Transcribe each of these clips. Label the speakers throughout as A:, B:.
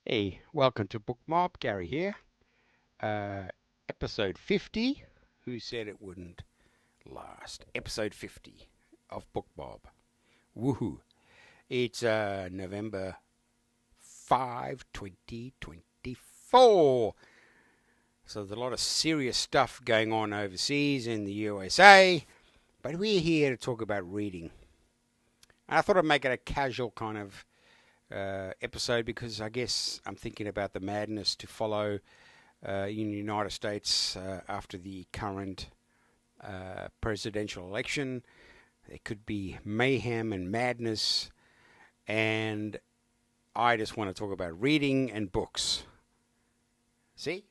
A: Hey, welcome to BookMob. Gary here. Uh, Episode 50. Who said it wouldn't last? Episode 50 of BookMob. Woohoo. It's November 5, 2024. So there's a lot of serious stuff going on overseas in the USA, but we're here to talk about reading. And I thought I'd make it a casual kind of episode because I guess I'm thinking about the madness to follow in the United States after the current presidential election. There could be mayhem and madness, and I just want to talk about reading and books. See?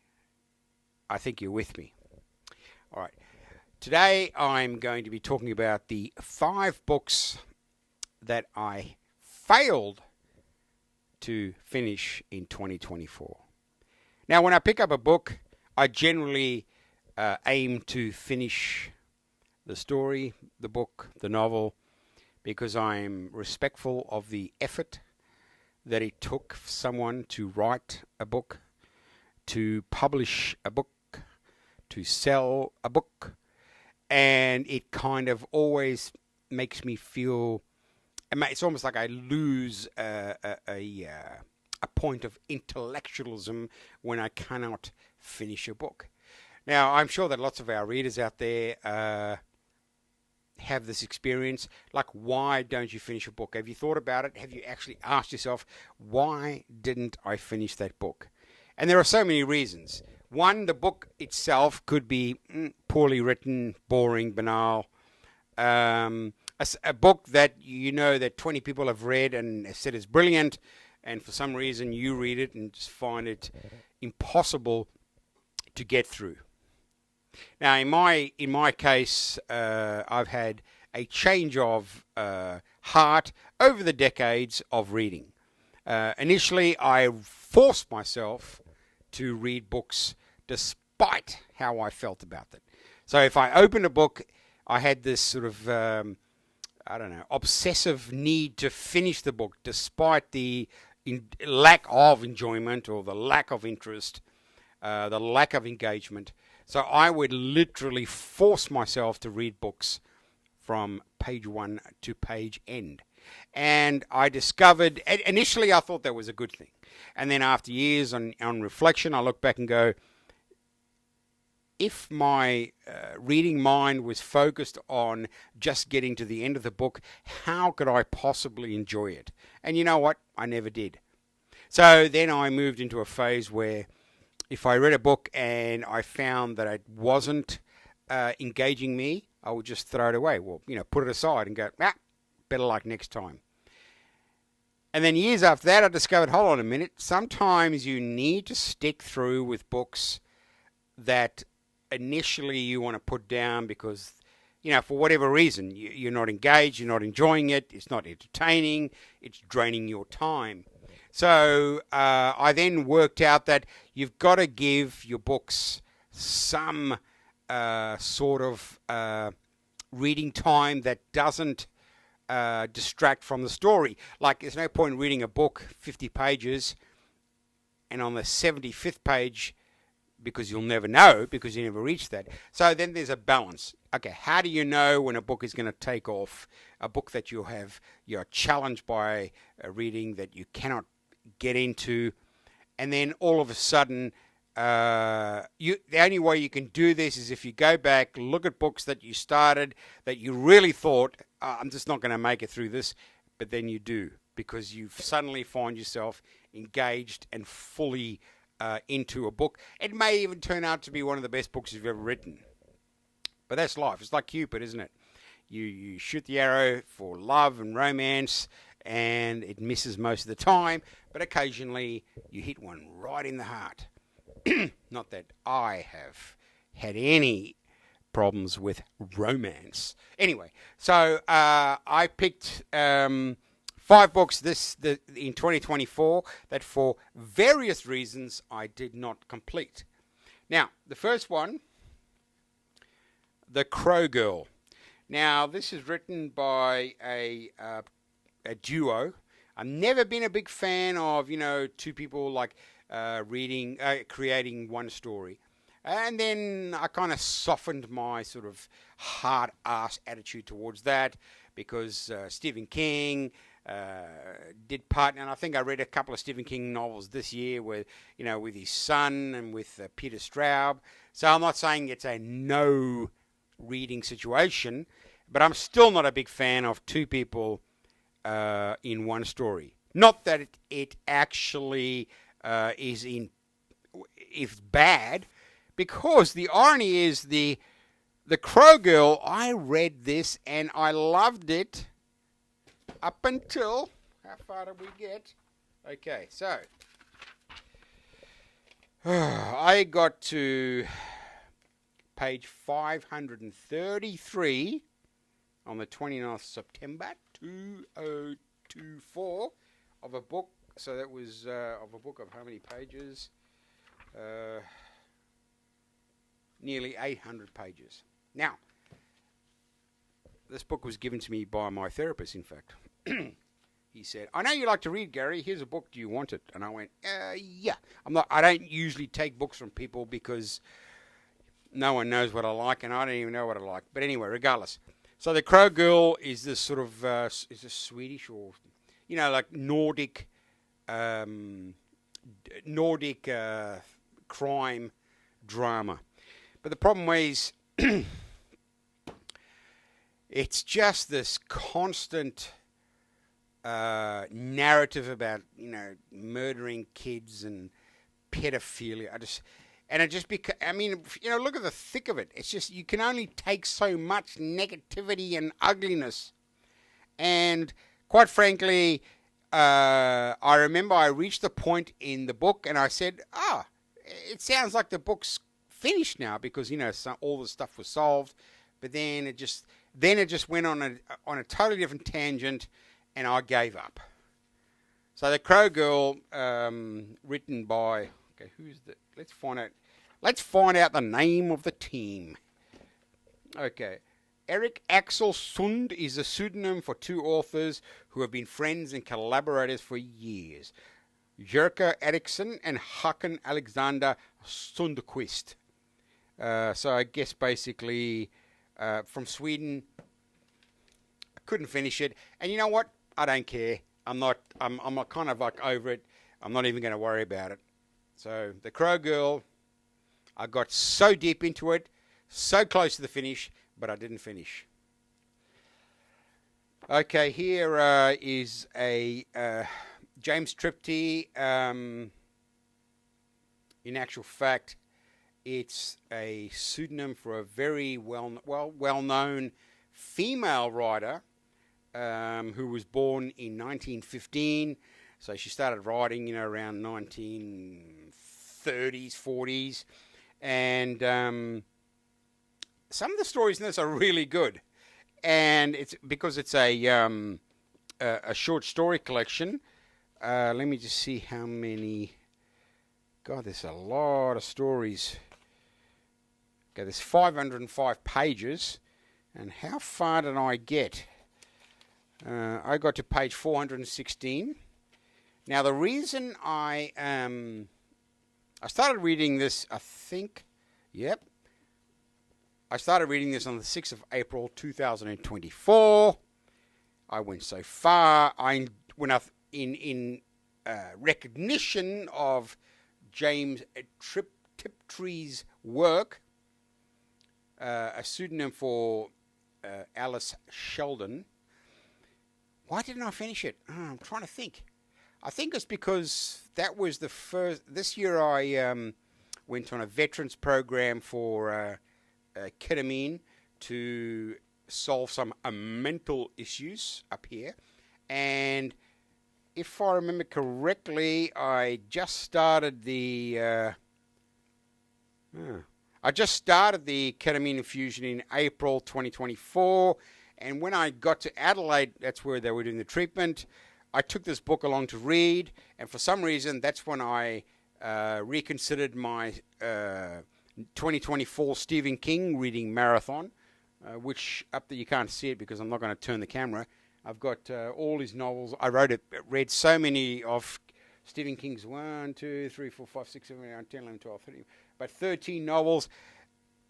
A: I think you're with me. All right. Today I'm going to be talking about the 5 books that I failed to finish in 2024. Now, when I pick up a book, I generally aim to finish the story, the book, the novel, because I'm respectful of the effort that it took someone to write a book, to publish a book, to sell a book, and it kind of always makes me feel, it's almost like I lose a point of intellectualism when I cannot finish a book. Now, I'm sure that lots of our readers out there have this experience. Like, why don't you finish a book? Have you thought about it? Have you actually asked yourself, why didn't I finish that book? And there are so many reasons. One, the book itself could be poorly written, boring, banal. A book that you know that 20 people have read and said is brilliant, and for some reason you read it and just find it impossible to get through. Now, in my case, I've had a change of heart over the decades of reading. Initially, I forced myself to read books despite how I felt about it. So if I opened a book, I had this sort of obsessive need to finish the book despite the lack of enjoyment or the lack of interest, the lack of engagement. So I would literally force myself to read books from page 1 to page end. And I discovered, initially I thought that was a good thing. And then after years on reflection, I look back and go, if my reading mind was focused on just getting to the end of the book, how could I possibly enjoy it? And you know what? I never did. So then I moved into a phase where if I read a book and I found that it wasn't engaging me, I would just throw it away. Well, put it aside and go, better luck next time. And then years after that, I discovered, hold on a minute, sometimes you need to stick through with books that initially you want to put down because, for whatever reason, you're not engaged, you're not enjoying it, it's not entertaining, it's draining your time. So I then worked out that you've got to give your books some sort of reading time that doesn't distract from the story. Like, there's no point in reading a book 50 pages and on the 75th page, because you'll never know because you never reach that. So then there's a balance. Okay, how do you know when a book is going to take off? A book that you're challenged by a reading that you cannot get into, and then all of a sudden, the only way you can do this is if you go back, look at books that you started that you really thought, I'm just not going to make it through this, but then you do because you suddenly find yourself engaged and fully into a book. It may even turn out to be one of the best books you've ever written. But that's life. It's like Cupid, isn't it? You shoot the arrow for love and romance, and it misses most of the time, but occasionally you hit one right in the heart. Not that I have had any problems with romance. Anyway, so I picked 5 books in 2024 that for various reasons I did not complete. Now, the first one, The Crow Girl. Now, this is written by a duo. I've never been a big fan of, two people like creating one story. And then I kind of softened my sort of hard ass attitude towards that because Stephen King did part, and I think I read a couple of Stephen King novels this year with his son and with Peter Straub. So I'm not saying it's a no reading situation, but I'm still not a big fan of two people in one story. Not that it actually is bad, because the irony is the Crow Girl. I read this and I loved it up until, how far did we get? Okay, so I got to page 533 on the 29th of September 2024 of a book. So that was of a book of how many pages? Nearly 800 pages. Now, this book was given to me by my therapist, in fact. He said, "I know you like to read, Gary. Here's a book. Do you want it?" And I went, "Yeah." I don't usually take books from people because no one knows what I like, and I don't even know what I like. But anyway, regardless. So the Crow Girl is this sort of is this Swedish or like Nordic crime drama. But the problem is, it's just this constant narrative about murdering kids and pedophilia. Look at the thick of it. It's just, you can only take so much negativity and ugliness. And quite frankly, I remember I reached the point in the book and I said, it sounds like the book's finished now because, all the stuff was solved. But then it just went on a totally different tangent, and I gave up. So the Crow Girl, written by, okay, let's find out the name of the team. Okay. Eric Axel Sund is a pseudonym for two authors who have been friends and collaborators for years. Jerker Eriksson and Håkan Alexander Sundqvist. So I guess basically from Sweden. I couldn't finish it. And you know what? I don't care. I'm kind of like over it. I'm not even going to worry about it. So the Crow Girl, I got so deep into it, so close to the finish, but I didn't finish. Okay, here is a James Tripty. In actual fact, it's a pseudonym for a very well-known female writer who was born in 1915. So she started writing, around 1930s, 40s, and some of the stories in this are really good. And it's because it's a short story collection. Let me just see how many. God, there's a lot of stories. Okay, there's 505 pages. And how far did I get? I got to page 416. Now, the reason I started reading this, I started reading this on the 6th of April, 2024. I went so far. I went up in recognition of James Tiptree's work, a pseudonym for Alice Sheldon. Why didn't I finish it? I'm trying to think. I think it's because that was the first. This year I went on a veterans program for ketamine to solve some mental issues up here. And if I remember correctly, I just started the ketamine infusion in April 2024. And when I got to Adelaide, that's where they were doing the treatment, I took this book along to read. And for some reason, that's when I reconsidered my 2024 Stephen King reading marathon, which up there you can't see it because I'm not going to turn the camera. I've got all his novels. I read so many of Stephen King's 1, 2, 3, 4, 5, 6, 7, 8, 9, 10, 11, 12, 13, about 13 novels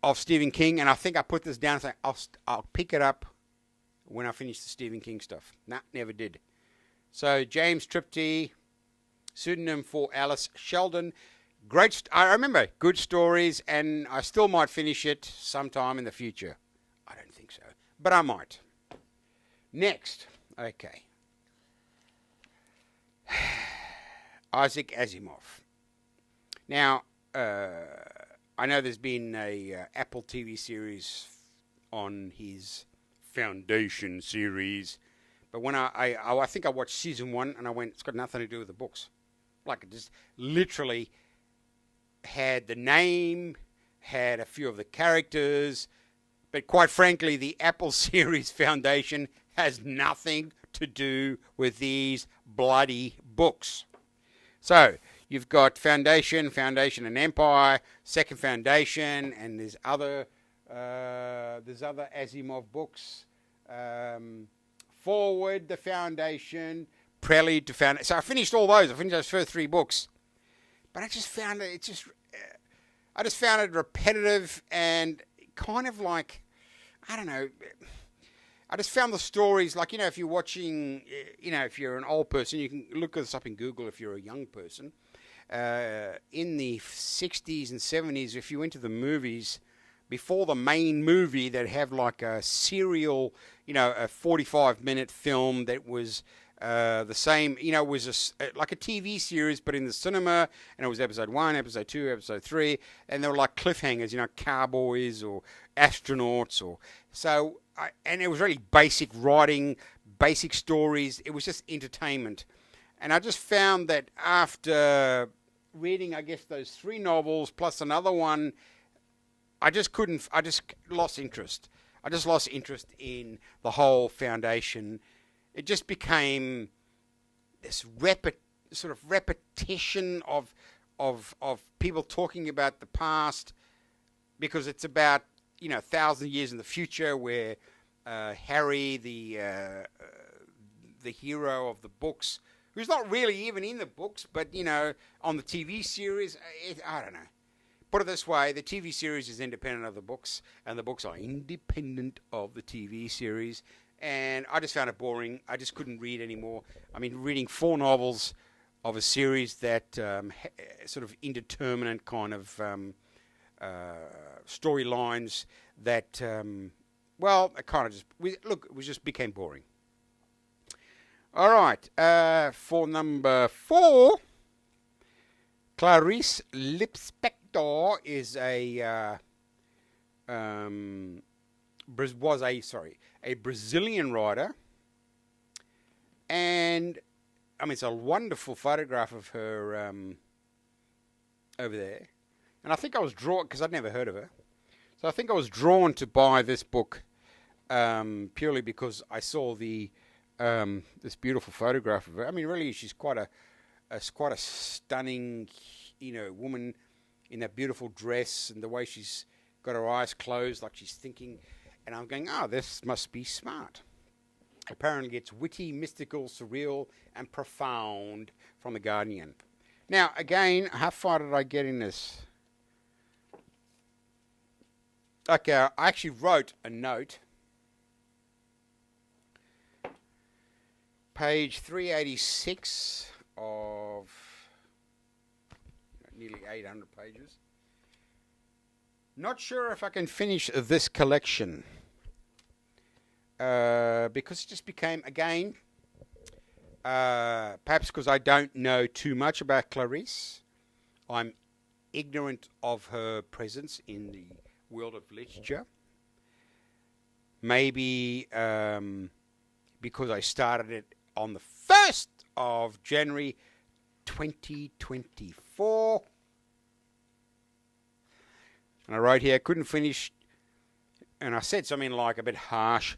A: of Stephen King. And I think I put this down saying I'll pick it up when I finish the Stephen King stuff. Nah, never did. So James Tripty, pseudonym for Alice Sheldon. Great. I remember good stories, and I still might finish it sometime in the future. I don't think so, but I might. Next, okay. Isaac Asimov. Now, I know there's been a Apple TV series on his Foundation series, but when I think I watched season 1 and I went, it's got nothing to do with the books. Like it just literally had the name, had a few of the characters, but quite frankly, the Apple series Foundation has nothing to do with these bloody books. So you've got Foundation and Empire, Second Foundation, and there's other Asimov books. Forward, the Foundation, Prelude to Foundation. So I finished all those. I finished those first 3 books, but I just found it. I just found it repetitive and kind of like, I don't know. I just found the stories, like, if you're watching, if you're an old person, you can look this up in Google if you're a young person. In the 60s and 70s, if you went to the movies, before the main movie, they'd have like a serial, a 45-minute film that was the same, was like a TV series, but in the cinema, and it was episode 1, episode 2, episode 3, and they were like cliffhangers, cowboys or astronauts, and it was really basic writing, basic stories. It was just entertainment. And I just found that after reading, I guess, those 3 novels plus another one, I just lost interest. I just lost interest in the whole Foundation. It just became this sort of repetition of people talking about the past, because it's about 1,000 years in the future, where Harry, the hero of the books, who's not really even in the books, but on the TV series, I don't know. Put it this way, the TV series is independent of the books, and the books are independent of the TV series. And I just found it boring. I just couldn't read anymore. I mean, reading 4 novels of a series that sort of indeterminate kind of storylines that, it kind of it just became boring. All right, for number 4, Clarice Lispector is a Brazilian writer, and I mean, it's a wonderful photograph of her over there. And I think I was drawn, because I'd never heard of her, so I think I was drawn to buy this book purely because I saw the this beautiful photograph of her. I mean, really, she's quite a stunning, woman in that beautiful dress, and the way she's got her eyes closed, like she's thinking. And I'm going, this must be smart. Apparently, it's witty, mystical, surreal, and profound from The Guardian. Now, again, how far did I get in this? Okay, I actually wrote a note. Page 386 of nearly 800 pages. Not sure if I can finish this collection. Because it just became, again, perhaps because I don't know too much about Clarice. I'm ignorant of her presence in the world of literature. Maybe because I started it on the 1st of January 2024. And I wrote here, couldn't finish, and I said something like a bit harsh,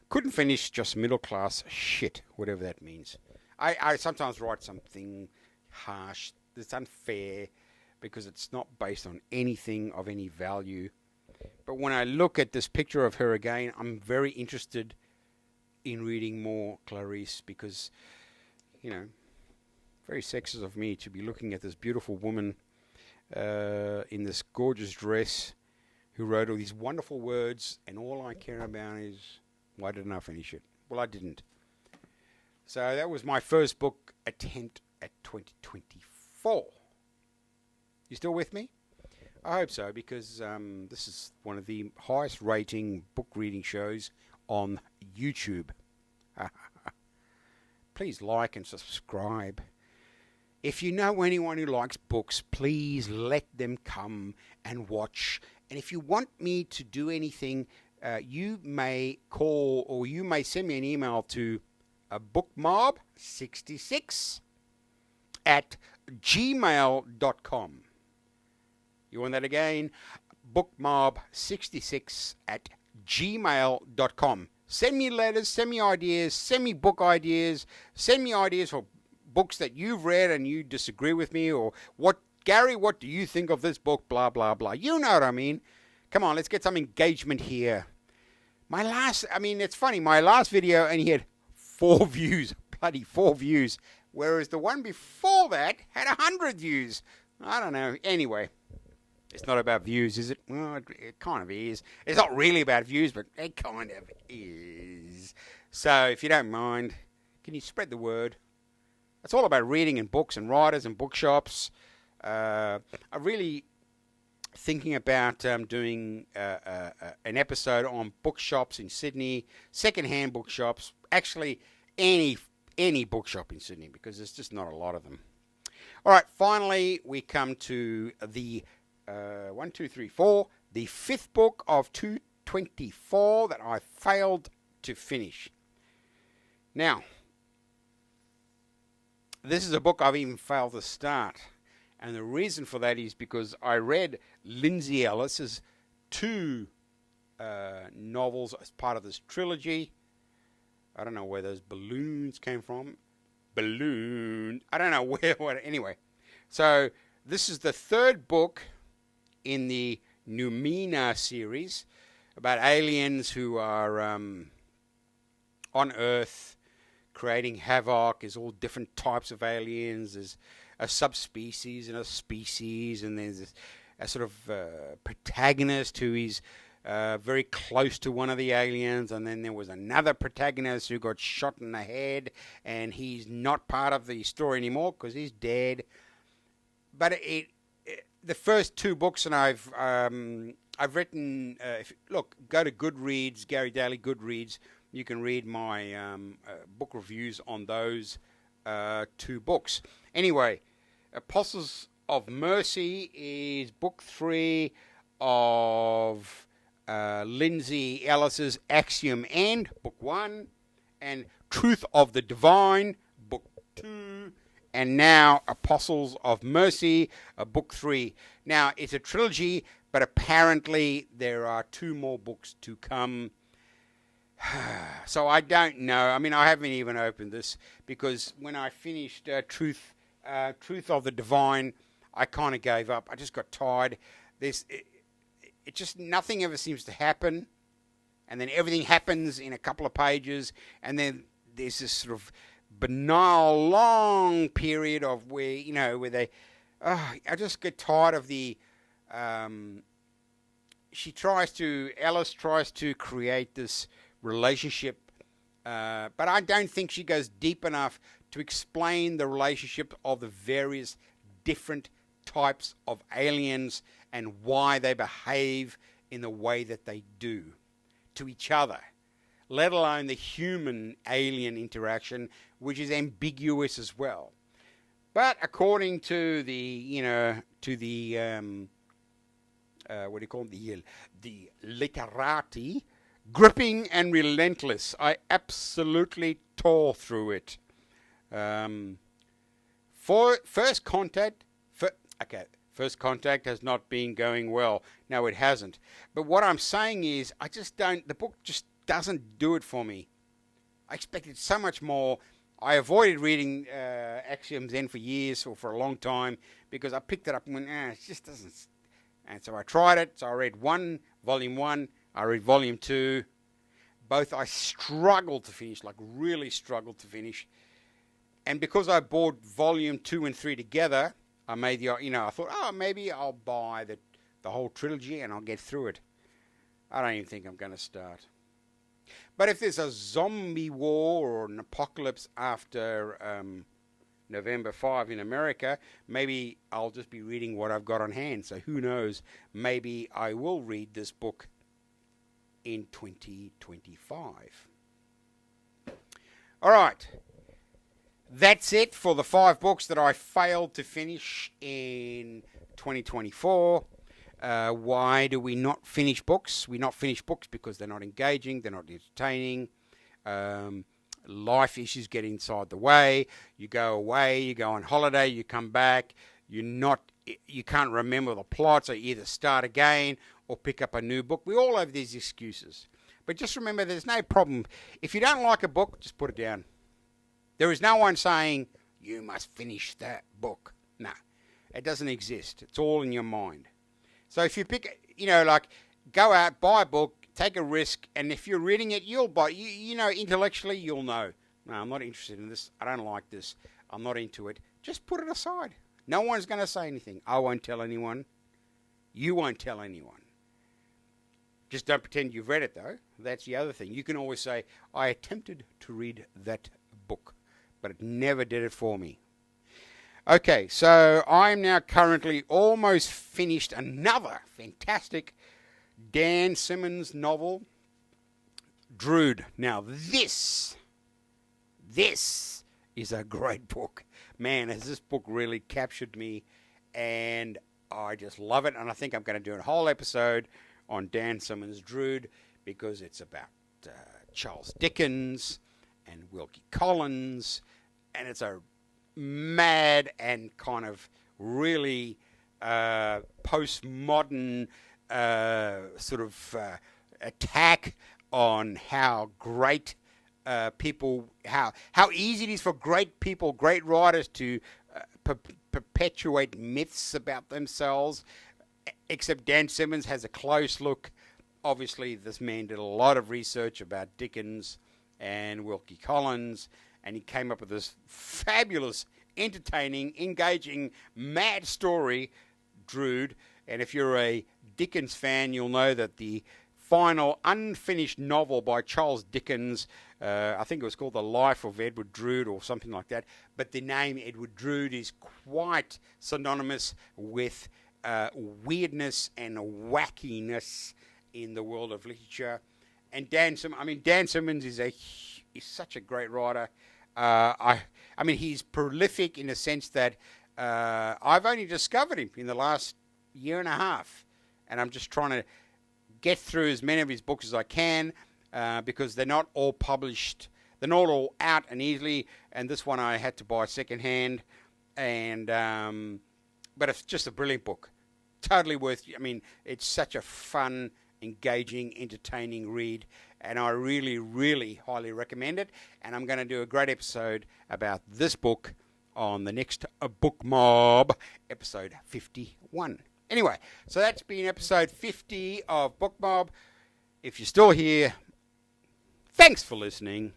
A: couldn't finish just middle class shit, whatever that means. I sometimes write something harsh that's unfair because it's not based on anything of any value. But when I look at this picture of her again, I'm very interested in reading more Clarice because, very sexist of me to be looking at this beautiful woman in this gorgeous dress who wrote all these wonderful words, and all I care about is, why didn't I finish it? Well, I didn't. So that was my first book attempt at 2024. You still with me? I hope so, because this is one of the highest rating book reading shows on YouTube. Please like and subscribe. If you know anyone who likes books, please let them come and watch. And if you want me to do anything, you may call or you may send me an email to BookMob66 at gmail.com. You want that again? BookMob66 at gmail.com. Send me letters, send me ideas, send me book ideas, send me ideas for books that you've read and you disagree with me, or Gary, what do you think of this book, blah, blah, blah. You know what I mean. Come on, let's get some engagement here. It's funny, my last video only had 4 views, bloody 4 views, whereas the one before that had 100 views. I don't know. Anyway, it's not about views, is it? Well, it kind of is. It's not really about views, but it kind of is. So, if you don't mind, can you spread the word? It's all about reading and books and writers and bookshops. I'm really thinking about doing an episode on bookshops in Sydney, second-hand bookshops, actually any bookshop in Sydney, because there's just not a lot of them. All right, finally, we come to the the 5th book of 224 that I failed to finish. Now, this is a book I've even failed to start. And the reason for that is because I read Lindsay Ellis's 2 novels as part of this trilogy. I don't know where those balloons came from. I don't know where. Anyway, so this is the 3rd book in the Numina series about aliens who are on Earth creating havoc. There's all different types of aliens. There's a subspecies and a species, and there's a sort of protagonist who is very close to one of the aliens, and then there was another protagonist who got shot in the head, and he's not part of the story anymore because he's dead. But the first 2 books, and I've written. Go to Goodreads, Gary Daly Goodreads. You can read my book reviews on those 2 books. Anyway, Apostles of Mercy is book 3 of Lindsay Ellis's Axiom End, book 1, and Truth of the Divine, book 2, and now Apostles of Mercy, book 3. Now, it's a trilogy, but apparently there are 2 more books to come. So I don't know. I mean, I haven't even opened this because when I finished Truth of the Divine, I kind of gave up. I just got tired. It just nothing ever seems to happen, and then everything happens in a couple of pages, and then there's this sort of banal long period of where they. I just get tired of the. Ellis tries to create this relationship, but I don't think she goes deep enough to explain the relationship of the various different types of aliens and why they behave in the way that they do to each other, let alone the human-alien interaction, which is ambiguous as well. But according to the literati, gripping and relentless. I absolutely tore through it. First Contact has not been going well. No, it hasn't. But what I'm saying is, the book just doesn't do it for me. I expected so much more. I avoided reading Axiom's End for years or for a long time because I picked it up and went, it just doesn't. And so I tried it. So I read volume 1. I read volume 2. Both I struggled to finish, like really struggled to finish. And because I bought volume 2 and 3 together, I made the, I thought, maybe I'll buy the whole trilogy and I'll get through it. I don't even think I'm going to start. But if there's a zombie war or an apocalypse after November 5 in America, maybe I'll just be reading what I've got on hand. So who knows, maybe I will read this book in 2025. All right. That's it for the 5 books that I failed to finish in 2024. Why do we not finish books? We not finish books because they're not engaging, they're not entertaining. Life issues get inside the way. You go away, you go on holiday, you come back. You can't remember the plot, so you either start again or pick up a new book. We all have these excuses. But just remember, there's no problem. If you don't like a book, just put it down. There is no one saying, you must finish that book. No, it doesn't exist. It's all in your mind. So if you pick, go out, buy a book, take a risk, and if you're reading it, you'll buy, intellectually, you'll know. No, I'm not interested in this. I don't like this. I'm not into it. Just put it aside. No one's going to say anything. I won't tell anyone. You won't tell anyone. Just don't pretend you've read it, though. That's the other thing. You can always say, I attempted to read that book, but it never did it for me. Okay, so I'm now currently almost finished another fantastic Dan Simmons novel, Drood. Now, this is a great book. Man, has this book really captured me, and I just love it. And I think I'm going to do a whole episode on Dan Simmons' Drood because it's about Charles Dickens and Wilkie Collins, and it's a mad and kind of really postmodern attack on how great people, how easy it is for great people, great writers to perpetuate myths about themselves, except Dan Simmons has a close look. Obviously, this man did a lot of research about Dickens and Wilkie Collins, and he came up with this fabulous, entertaining, engaging, mad story, Drood. And if you're a Dickens fan, you'll know that the final unfinished novel by Charles Dickens, I think it was called The Life of Edward Drood or something like that, but the name Edward Drood is quite synonymous with weirdness and wackiness in the world of literature. And Dan Simmons is such a great writer. He's prolific in the sense that I've only discovered him in the last year and a half, and I'm just trying to get through as many of his books as I can because they're not all published, they're not all out and easily. And this one I had to buy secondhand, and but it's just a brilliant book, totally worth. It's such a fun, engaging, entertaining read, and I really, really highly recommend it. And I'm going to do a great episode about this book on the next BookMob, episode 51. Anyway, so that's been episode 50 of BookMob. If you're still here, thanks for listening.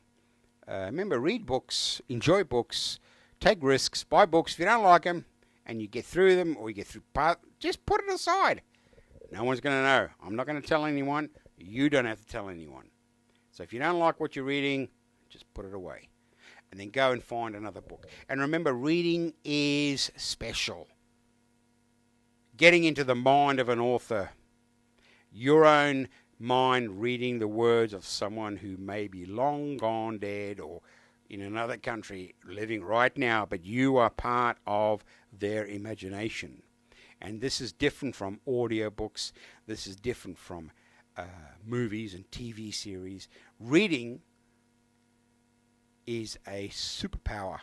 A: Remember, read books, enjoy books, take risks, buy books. If you don't like them and you get through them or you get through part, just put it aside. No one's going to know. I'm not going to tell anyone. You don't have to tell anyone. So if you don't like what you're reading, just put it away. And then go and find another book. And remember, reading is special. Getting into the mind of an author. Your own mind reading the words of someone who may be long gone dead or in another country living right now, but you are part of their imagination. And this is different from audiobooks. This is different from movies and TV series. Reading is a superpower.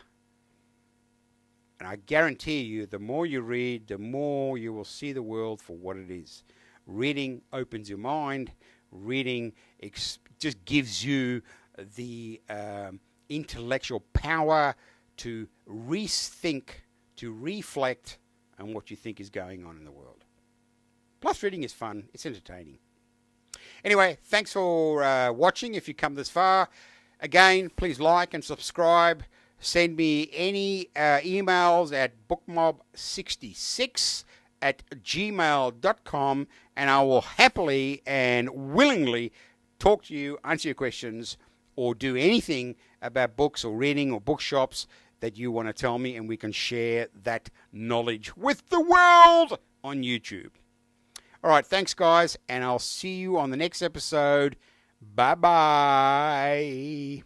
A: And I guarantee you, the more you read, the more you will see the world for what it is. Reading opens your mind. Reading just gives you the intellectual power to rethink, to reflect on what you think is going on in the world. Plus, reading is fun. It's entertaining. Anyway, thanks for watching if you come this far. Again, please like and subscribe. Send me any emails at bookmob66@gmail.com, and I will happily and willingly talk to you, answer your questions, or do anything about books or reading or bookshops that you want to tell me, and we can share that knowledge with the world on YouTube. All right, thanks, guys, and I'll see you on the next episode. Bye-bye.